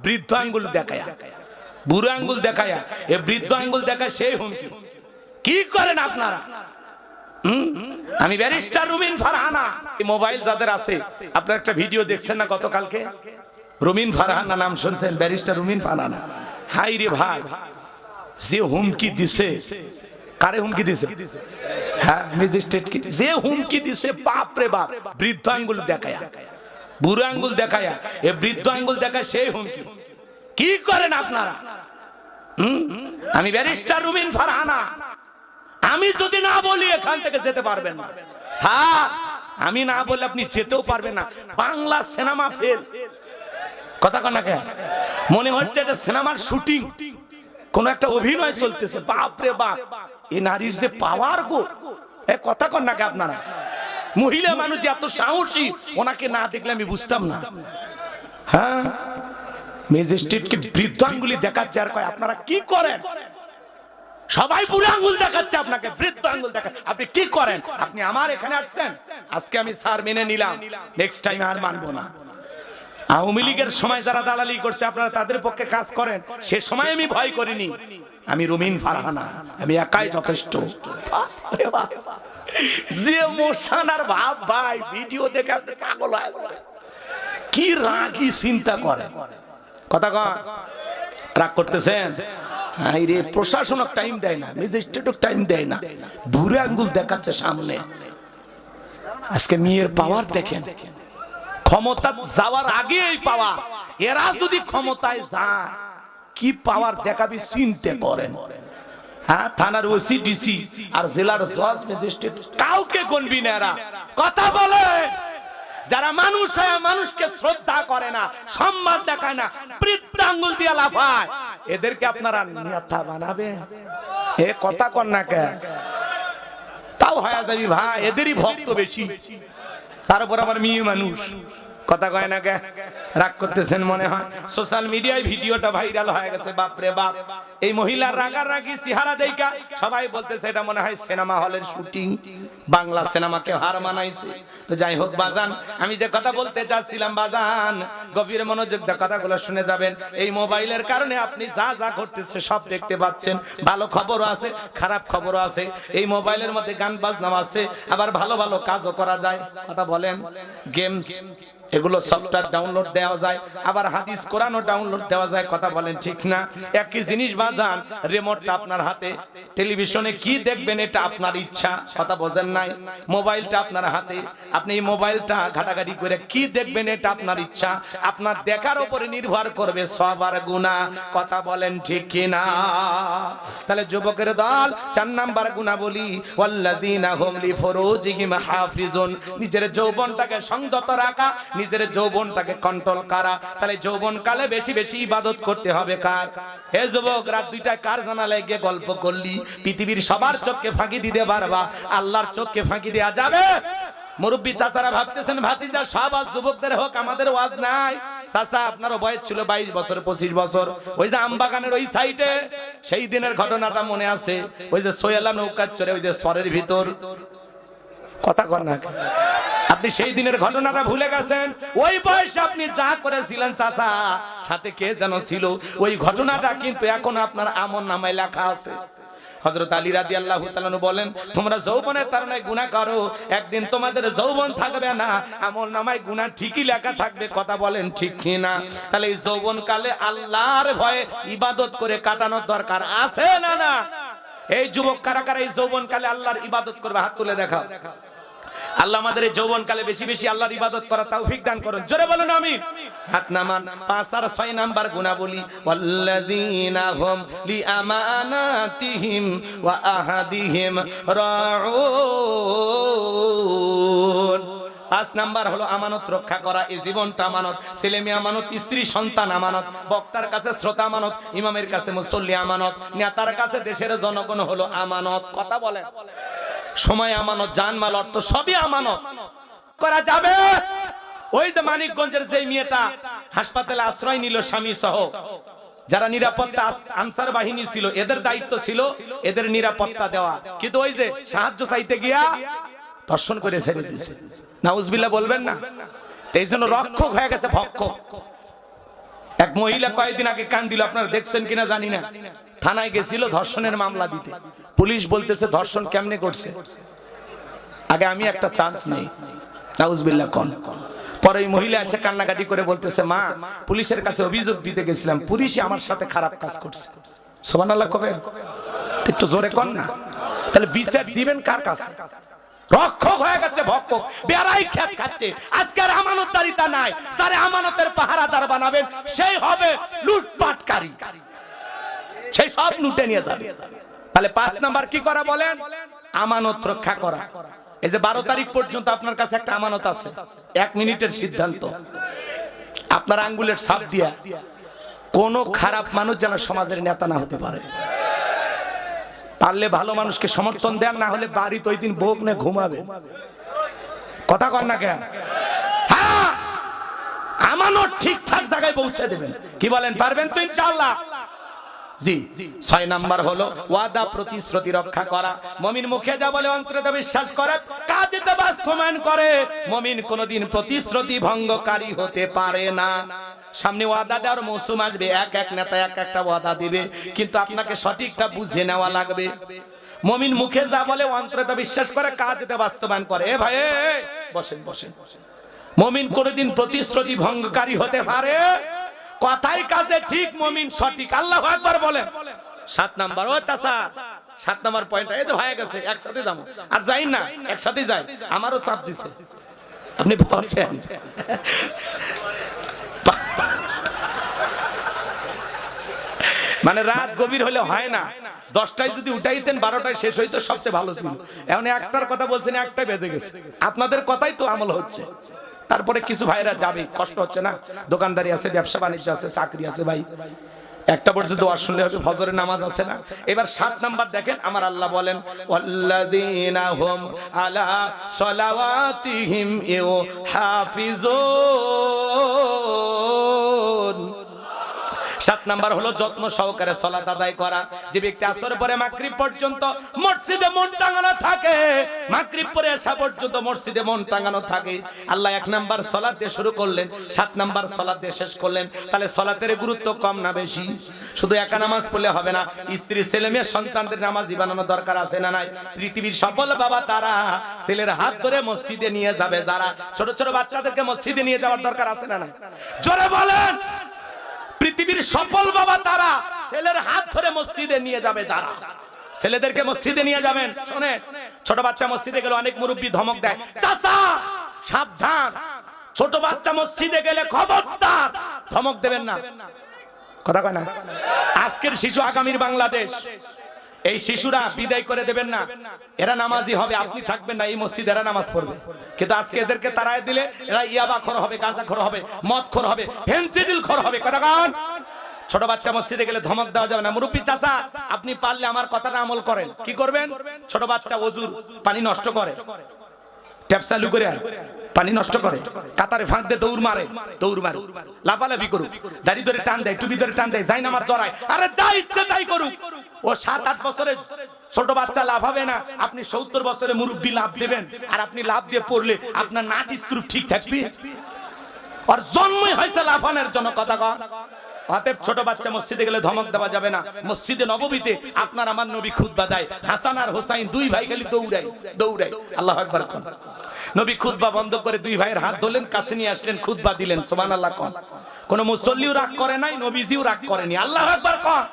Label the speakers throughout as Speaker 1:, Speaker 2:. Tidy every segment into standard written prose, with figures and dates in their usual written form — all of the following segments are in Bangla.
Speaker 1: বৃদ্ধ আঙ্গুল দেখায়া, বুড়ো আঙ্গুল দেখায়া, এ বৃদ্ধ আঙ্গুল দেখায় সেই হুমকি। কি করেন আপনারা? আমি ব্যারিস্টার রুমিন ফারহানা, এই মোবাইল যাদের আছে, আপনারা একটা ভিডিও দেখছেন না গতকালকে? রুমিন ফারহানা নাম শুনছেন? ব্যারিস্টার রুমিন ফারহানা। হাই রে ভাই, যে হুমকি দিছে, কারে হুমকি দিছে? হ্যাঁ, ম্যাজিস্ট্রেট কি যে হুমকি দিছে, বাপ রে বাপ। বৃদ্ধ আঙ্গুল দেখায়া, বুড়ো আঙ্গুল দেখায়া, এ বৃদ্ধ আঙ্গুল দেখায় সেই হুমকি। কি করেন আপনারা? আমি ব্যারিস্টার রুমিন ফারহানা, আমি যদি না বলি এখান থেকে যেতে পারবেন না স্যার। আমি না বললে আপনি যেতেও পারবেন না। Bangla cinema fail. কথা কন না কেন? মনে হচ্ছে এটা সিনেমার শুটিং, কোন একটা অভিনয় চলতেছে। বাপ রে বাপ, এই নারীর যে পাওয়ার গো, এ কথা কন না কে আপনারা? মহিলা মানুষ যে এত সাহসী, ওনাকে না দেখলে আমি বুঝতাম না। হ্যাঁ, ম্যাজিস্ট্রেটকে বৃদ্ধ আঙ্গুলি দেখাচ্ছে আর কয় আপনারা কি করেন? সবাই বুড়ো আঙ্গুল দেখাচ্ছে, আপনাকে বৃদ্ধ আঙ্গুল দেখা। আপনি কি করেন? আপনি আমার এখানে আসছেন, আজকে আমি স্যার মেনে নিলাম, নেক্সট টাইম আর মানবো না। আওয়ামী লীগের সময় যারা দালালি করছে, আপনারা তাদের পক্ষে কাজ করেন, সে সময় আমি ভয় করিনি। আমি রুমিন ফারহানা, আমি একাই যথেষ্ট। যে মোশানার ভাব ভাই, ভিডিও দেখে আপনি পাগল হয়ে যাবেন। কি রাগি চিন্তা করে, কথা কন। রাগ করতেছেন? আরে প্রশাসনক টাইম দেয় না, ম্যাজিস্ট্রেটক টাইম দেয় না, বুড়ো আঙ্গুল দেখাচ্ছে সামনে। আজকে মেয়ের পাওয়ার দেখেন, ক্ষমতা যাওয়ার আগে এই পাওয়া। এরা যদি ক্ষমতায় যায়, কি পাওয়ার দেখাবি চিন্তা করেন। হ্যাঁ, থানার ওসি ডিসি আর জেলার জজ ম্যাজিস্ট্রেট কাউকে গণবি না এরা। কথা বলে যারা মানুষ হয়, মানুষকে শ্রদ্ধা করে না, সম্মান দেখায় না, বৃদ্ধ আঙ্গুল দিয়ে লাফায়, এদেরকে আপনারা নেতা বানাবেন? এ কথা কন না কে? তাও হয়ে যাবি ভাই, এদেরই ভক্ত বেশি, তার উপর আবার মেয়ে মানুষ। কথা কয় না কে? রাগ করতেছেন মনে হয়। সোশ্যাল মিডিয়ায় ভিডিওটা ভাইরাল হয়ে গেছে। বাপ রে বাপ, এই মহিলার রাগারাগি চেহারা দেখা সবাই বলতেছে এটা মনে হয় সিনেমা হলের শুটিং, বাংলা সিনেমাকে হার মানাইছে। তো যাই হোক বাজান, আমি যে কথা বলতে চাচ্ছিলাম বাজান, গভীর মনোযোগ দিয়ে কথাগুলো শুনে যাবেন। এই মোবাইলের কারণে আপনি যা যা ঘটতেছে সব দেখতে পাচ্ছেন। ভালো খবরও আছে, খারাপ খবরও আছে। এই মোবাইলের মধ্যে গান বাজনাও আছে, আবার ভালো ভালো কাজও করা যায়। কথা বলেন, গেমস এগুলো সফটওয়্যার ডাউনলোড দেওয়া যায়, আবার হাদিস কোরআনও ডাউনলোড দেওয়া যায়। কথা বলেন ঠিক না? একই জিনিস বাজান, রিমোটটা আপনার হাতে, টেলিভিশনে কি দেখবেন এটা আপনার ইচ্ছা। কথা বোঝেন নাই? মোবাইলটা আপনার হাতে, আপনি এই মোবাইলটা ঘাটাঘাটি করে কি দেখবেন এটা আপনার ইচ্ছা। আপনার দেখার উপরে নির্ভর করবে সওয়াব আর গুনাহ। কথা বলেন ঠিক কি না? তাহলে যুবকের দল 4 নাম্বার গুনাহ বলি, ওয়াল্লাযীনা হুম লিফুরুজিহিম হাফিজুন। নিজের যৌবনটাকে সংযত রাখা, নিজের যৌবনটাকে কন্ট্রোল করা। তাহলে যৌবন কালে বেশি বেশি ইবাদত করতে হবে কার? হে যুবক, রাত 2টায় কার জানালায় গিয়ে গল্প করলি? পৃথিবীর সবার চোখকে ফাঁকি দিতে পারবা, আল্লাহর চোখকে ফাঁকি দেয়া যাবে? মুরব্বী চাচারা ভাবতেছেন ভাতিজা সব আজ যুবকদের হোক, আমাদের ওয়াজ নাই। চাচা আপনারও বয়স ছিল 22 বছর 25 বছর। ওই যে আমবাগানের ওই সাইডে সেই দিনের ঘটনাটা মনে আছে? ওই যে সোয়েলা নৌকা চড়ে ওই যে সরের ভিতর, কথা কর না, আপনি সেই দিনের ঘটনাটা ভুলে গেছেন? ওই বয়সে আপনি যা করেছিলেন চাচা, সাথে কে যেন ছিল, ওই ঘটনাটা কিন্তু এখন আপনার আমলনামায় লেখা আছে। হযরত আলী রাদিয়াল্লাহু তাআলা বলেন, তোমরা যৌবনের তাড়নায় গুনাহ করো, একদিন তোমাদের যৌবন থাকবে না, আমলনামায় গুনাহ ঠিকই লেখা থাকবে। কথা বলেন ঠিক কি না? তাহলে এই যৌবন কালে আল্লাহর ভয়ে ইবাদত করে কাটানোর দরকার আছে না না? এই যুবক কারা কারা এই যৌবন কালে আল্লাহর ইবাদত করবে? হাত তুলে দেখাও। আল্লাহ আমাদের এই যৌবন কালে বেশি বেশি আল্লাহর ইবাদত করার তৌফিক দান করুন। জোরে বলুন আমিন। হাত নামান। 5 আর 6 নাম্বার গুনাহ বলি, ওয়াল্লাযীনা হুম লিআমানাতিহিম ওয়া আহাদিহিম রাউন। 5 নাম্বার হলো আমানত রক্ষা করা। এই জীবনটা আমানত, ছেলে মেয়ে আমানত, স্ত্রী সন্তান আমানত, বক্তার কাছে শ্রোতা আমানত, ইমামের কাছে মুসল্লি আমানত, নেতার কাছে দেশের জনগণ হলো আমানত। কথা বলেন, সময় আমানত, জানমাল, অর্থ সবই আমানত করা যাবে। ওই যে মানিকগঞ্জের যে মেয়েটা হাসপাতালে আশ্রয় নিল স্বামী সহ, যারা নিরাপত্তা আনসার বাহিনী ছিল, এদের দায়িত্ব ছিল এদের নিরাপত্তা দেওয়া, কিন্তু ওই যে সাহায্য চাইতে গিয়া ধর্ষণ করে ছেড়ে দিয়েছে। নাউজুবিল্লাহ বলবেন না? এই জন্য রক্ষক হয়ে গেছে ভক্ষক। এক মহিলা কয়েকদিন আগে কান দিল, আপনারা দেখছেন কিনা জানি না, থানায় গেছিল ধর্ষণের মামলা দিতে। পুলিশ বলতেছে ধর্ষণ কেমনে করছে, আগে আমি একটা চান্স নেই। নাউজুবিল্লাহ কোন। পরে ওই মহিলা এসে কান্নাকাটি করে বলতেছে, মা পুলিশের কাছে অভিযোগ দিতে গেছিলাম, পুলিশই আমার সাথে খারাপ কাজ করছে। সুবহানাল্লাহ কবেন, একটু জোরে কোন না। তাহলে বিচার দিবেন কার কাছে? রক্ষক হয়ে গেছে ভক্ষক, বেড়াই খেত খাচ্ছে। আজকের আমানতদারিতা নাই, যারা আমানতের পাহারাদার বানাবেন সেই হবে লুটপাটকারী, সেই সব লুটে নিয়ে যাবে। তাহলে 5 নাম্বার কি করা বলেন? আমানত রক্ষা করা। এই যে 12 তারিখ পর্যন্ত আপনার কাছে একটা আমানত আছে, 1 মিনিটের সিদ্ধান্ত। আপনার আঙ্গুলের ছাপ দিয়া কোন খারাপ মানুষ যেন সমাজের নেতা না হতে পারে। পারলে ভালো মানুষকে সমর্থন দেন, না হলে বাড়িতে ওই দিন বউক নিয়ে ঘুমাবে। কথা কন না কেন? হ্যাঁ, আমানত ঠিকঠাক জায়গায় পৌঁছে দেবেন। কি বলেন, পারবেন তো ইনশাআল্লাহ? জি। 6 নাম্বার হলো ওয়াদা প্রতিশ্রুতি রক্ষা করা। মুমিন মুখে যা বলে অন্তরে তা বিশ্বাস করে, কাজে তা বাস্তবায়ন করে। মুমিন কোনদিন প্রতিশ্রুতি ভঙ্গকারী হতে পারে না। সামনে ওয়াদা দেওয়ার মৌসুম আসবে, এক এক নেতা এক একটা ওয়াদা দিবে, কিন্তু আপনাকে সঠিকটা বুঝে নেওয়া লাগবে। মুমিন মুখে যা বলে অন্তরে তা বিশ্বাস করে, কাজে তা বাস্তবায়ন করে। এ ভাই বসেন বসেন। মুমিন কোনদিন প্রতিশ্রুতি ভঙ্গকারী হতে পারে, কথাই কাজে ঠিক, মুমিন সঠিক। আল্লাহু আকবার বলেন। 7 নাম্বার, ও চাচা 7 নাম্বার পয়েন্ট, এই তো হয়ে গেছে, একসাথে যাবো। আর যাই না, একসাথে যাই, আমারও চাপ দিছে। আপনি বলেন মানে রাত গভীর হলে হয় না, 10টায় যদি উঠাইতেন 12টায় শেষ হইতো সবচেয়ে ভালো ছিল। এখন একটার কথা বলছেন, 1টায় বেজে গেছে। আপনাদের কথাই তো আমল হচ্ছে। তারপরে কিছু ভাইরা যাবে, কষ্ট হচ্ছে না, দোকানদারি আছে, ব্যবসা বাণিজ্য আছে, চাকরি আছে। ভাই 1টা পর্যন্ত ওয়াজ শুনলে হবে, ফজরের নামাজ আছে না। এবার 7 নাম্বার দেখেন, আমার আল্লাহ বলেন ওয়াল্লাযীনা হুম আলা সালাওয়াতিহিম ইউহাফিজুন। 7 নাম্বার হলো যত্ন সহকারে সালাত আদায় করা। যে ব্যক্তি আসর পরে মাগরিব পর্যন্ত মসজিদে মন টাঙানো থাকে, মাগরিব পরে এশা পর্যন্ত মসজিদে মন টাঙানো থাকে, আল্লাহ 1 নাম্বার সালাত দিয়ে শুরু করলেন, 7 নাম্বার সালাত দিয়ে শেষ করলেন। তাহলে সালাতের গুরুত্ব কম না বেশি? শুধু একা নামাজ পড়লে হবে না, স্ত্রী ছেলে মেয়ে সন্তানদের নামাজি বানানো দরকার আছে না নাই? পৃথিবীর সফল বাবা তারা ছেলের হাত ধরে মসজিদে নিয়ে যাবে, যারা ছোট ছোট বাচ্চাদেরকে মসজিদে নিয়ে যাওয়ার দরকার আছে না নাই? জোরে বলেন। পৃথিবীর সফল বাবা তারা ছেলের হাত ধরে মসজিদে নিয়ে যাবে, যারা ছেলেদেরকে মসজিদে নিয়ে যাবেন। শুনে, ছোট বাচ্চা মসজিদে গেলে অনেক মুরব্বি ধমক দেয়, চাচা সাবধান, ছোট বাচ্চা মসজিদে গেলে খবরদার, ধমক দেবেন না। কথা কয় না? আজকের শিশু আগামীর বাংলাদেশ। এই শিশুরা বিদায় করে দেবেন না, এরা নামাজি হবে, আপনি থাকবেন না এই মসজিদে, এরা নামাজ পড়বে। কিন্তু আজকে এদেরকে তাড়ায় দিলে এরা ইয়াবাখোর হবে, গাঁজাখোর হবে, মদখোর হবে, ফেন্সিডিলখোর হবে। কথা কান। ছোট বাচ্চা মসজিদে গেলে ধমক দেওয়া যাবে না। মুরব্বি চাচা, আপনি পারলে আমার কথাটা আমল করেন। কি করবেন? ছোট বাচ্চা ওযুর পানি নষ্ট করে, ট্যাপ চালু করে পানি নষ্ট করে, কাতারে ফাঁক দিয়ে দৌড় মারে, লাফালাফি করুক, দাড়ি ধরে টান দেয়, টুপি ধরে টান দেয়, যাই নামাজ জড়ায়, আরে যা ইচ্ছে তাই করুক। ও 7-8 বছরের ছোট বাচ্চা লাভ হবে না, আপনি 70 বছরের মুরব্বি লাভ দেবেন, আর আপনি লাভ দিয়ে পড়লে আপনার নাট স্ক্রু ঠিক থাকবে? আর জন্মই হয়েছে লাফানোর জন্য। কথা কন। অতএব ছোট বাচ্চা মসজিদে গেলে ধমক দেওয়া যাবে না। মসজিদে নববীতে আপনার আমার নবী খুতবা দেয়, হাসান আর হোসাইন 2 ভাই খালি দৌড়ায়। আল্লাহু আকবার কোন। নবী খুতবা বন্ধ করে 2 ভাইয়ের হাত ধরলেন, কাছে নিয়ে আসলেন, খুতবা দিলেন। সুবহানাল্লাহ কোন। কোন মুসল্লিও রাগ করে নাই, নবীজিও রাগ করেনি। আল্লাহু আকবার কোন।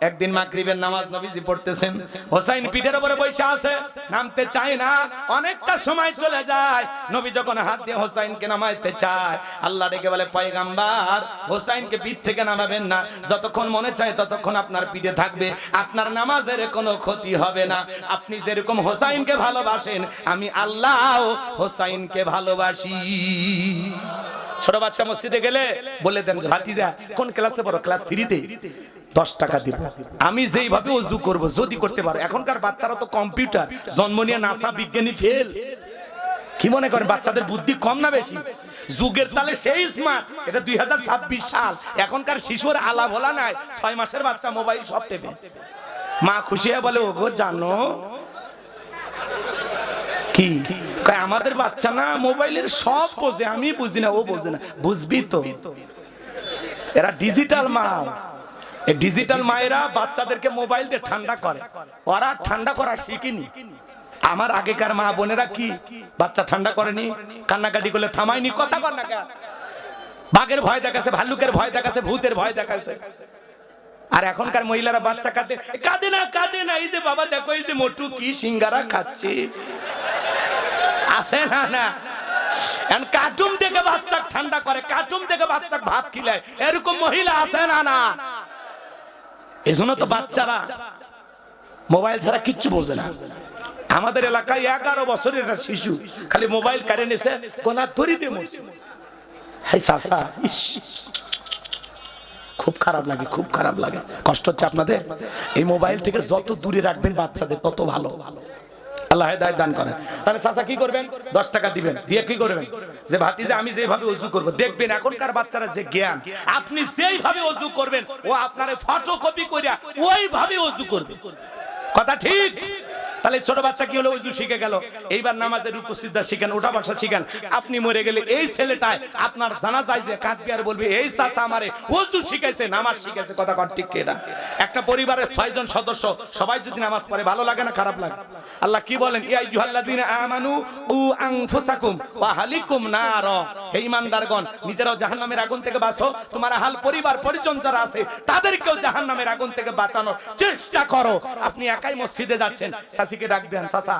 Speaker 1: একদিন মাগরিবের নামাজ নবীজি পড়তেছেন, হোসাইন পিঠের উপরে বসে আছে, নামতে চায় না, অনেকটা সময় চলে যায়। নবী যখন হাত দিয়ে হোসাইনকে নামাইতে চায়, আল্লাহ ডেকে বলে, পয়গম্বর হোসাইনকে পিঠ থেকে নামাবেন না, যতক্ষণ মনে চায় ততক্ষণ আপনার পিঠে থাকবে, আপনার নামাজের কোনো ক্ষতি হবে না। আপনি যেরকম হোসাইনকে ভালোবাসেন, আমি আল্লাহ হোসাইনকে ভালোবাসি। ছোট বাচ্চা মসজিদে গেলে বলে দেন, ভাতিজা কোন ক্লাসে পড়ো? ক্লাস 3-তে, 10 টাকা দিব, আমি যেইভাবে ওযু করব যদি করতে পারো। এখনকার বাচ্চারা তো কম্পিউটার, জন্ম নিয়ে নাসা বিজ্ঞানী ফেল। কি মনে করেন বাচ্চাদের বুদ্ধি কম না বেশি? যুগের তালে সেই স্মার্ট। এটা 2026 সাল, এখনকার শিশুর আলা ভোলা নাই। 6 মাসের বাচ্চা মোবাইল সব টেপে। মা খুশি হয়ে বলে, ওগো জানো কি আমাদের বাচ্চা না মোবাইলের সব বোঝে, আমি বুঝি না, ও বোঝে না। বুঝবি তো, এরা ডিজিটাল মা। এই ডিজিটাল মায়েরা বাচ্চাদেরকে মোবাইল দিয়ে ঠান্ডা করে, ওরা ঠান্ডা করা শিখিনি। আমার আগেকার মা বোনেরা কি বাচ্চা ঠান্ডা করেনি, কান্নাকাটি করলে থামায়নি, কথা কর না কেন? বাঘের ভয় দেখাচ্ছে, ভাল্লুকের ভয় দেখাচ্ছে, ভূতের ভয় দেখাচ্ছে। আর এখনকার মহিলারা বাচ্চা কাঁদে, কাঁদে না কাঁদে না, এই যে বাবা দেখো এই যে মোটু কি সিঙ্গারা খাচ্ছে, আছে না না? কার্টুন দেখে বাচ্চা ঠান্ডা করে, কার্টুন দেখে বাচ্চা ভাত খিলায়, এরকম মহিলা আছে না না? এজন্য তো বাচ্চারা মোবাইল ছাড়া কিচ্ছু বোঝে না। আমাদের এলাকায় 11 বছরের একটা শিশু খালি মোবাইল কারে নিছে, গলা ধরিতে মরছে। খুব খারাপ লাগে, খুব খারাপ লাগে, কষ্ট হচ্ছে আপনাদের। এই মোবাইল থেকে যত দূরে রাখবেন বাচ্চাদের তত ভালো। আল্লাহ হেদায়েত দান করেন। তাহলে চাচা কি করবেন? 10 টাকা দিবেন, দিয়ে কি করবেন? যে ভাতিজা আমি যেভাবে ওযু করব, দেখবেন এখনকার বাচ্চারা যে জ্ঞান, আপনি যেইভাবে ওযু করবেন ও আপনারে ফটোকপি কইরা ওইভাবে ওযু করবে। কথা ঠিক? তাহলে ছোট বাচ্চা কি হলো, ওযু শিখে গেল, এইবার নামাজের রুকু সিজদা শিখেন, ওঠা বসা শিখেন। আপনি মরে গেলে এই ছেলেটাই আপনার জানাজায় যে কাঁদবে আর বলবে এই চাচা আমারে ওযু শিখাইছে, নামাজ শিখাইছে। কথা কর ঠিক কি এটা? একটা পরিবারের 6 জন সদস্য সবাই যদি নামাজ পড়ে, ভালো লাগে না খারাপ লাগে? আল্লাহ কি বলেন? ইয়া আইয়ুহাল্লাযীনা আমানু উ আনফুসাকুম ওয়া আহলিকুম নার। হে ঈমানদারগণ, নিজেরাও জাহান্নামের আগুন থেকে বাঁচো, তোমার আহল পরিবার পরিজন যারা আছে তাদেরকেও জাহান্নামের আগুন থেকে বাঁচানোর চেষ্টা করো। আপনি একাই মসজিদে যাচ্ছেন, চাচিকে ডাক দেন, চাচা